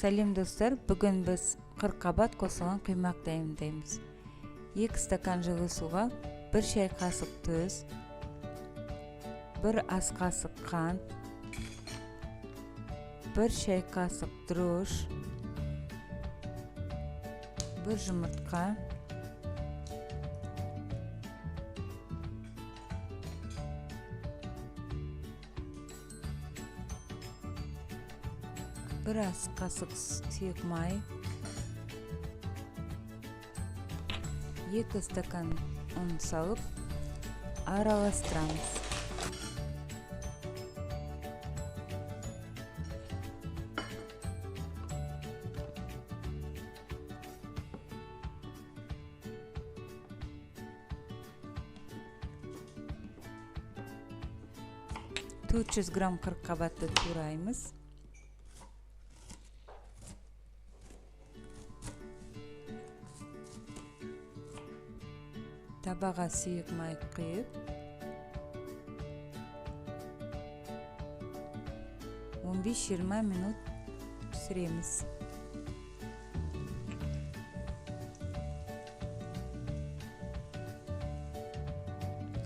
Сәлем достар, бүгін біз қырыққабат қосылған құймақ дайындаймыз. 2 стакан жылы суға 1 шай қасық тұз, 1 ас қасық қант, 1 шай қасық дрож, 1 жұмыртқа, 1 ас қасық сұйық май, 2 стакан ұн салып араластырамыз. $400 грамм қырыққабатты тураймыз. Табаға сұйық май құйып 15-20 минут пісіреміз.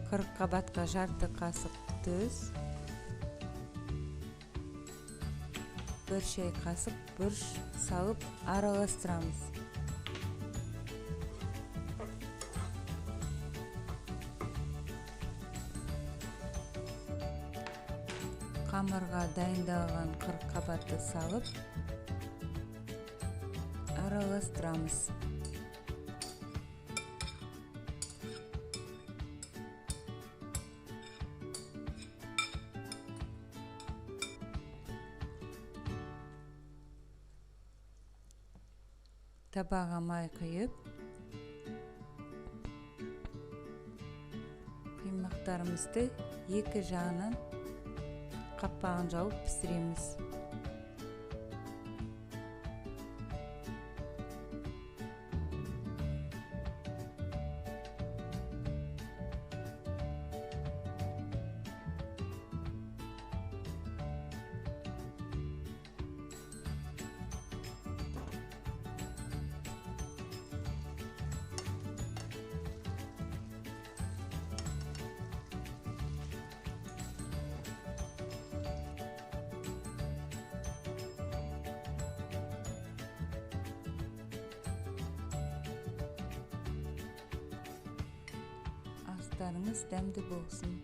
Қырыққабатқа жарты қасық тұз, 1 шай қасық бұрыш салып араластырамыз. Қамырға дайындалған қырыққабатты салып араластырамыз. Табаға май құйып, құймақтарымызды екі жағынан қапағын жауып пісіреміз. Астарыңыз дәмді болсын.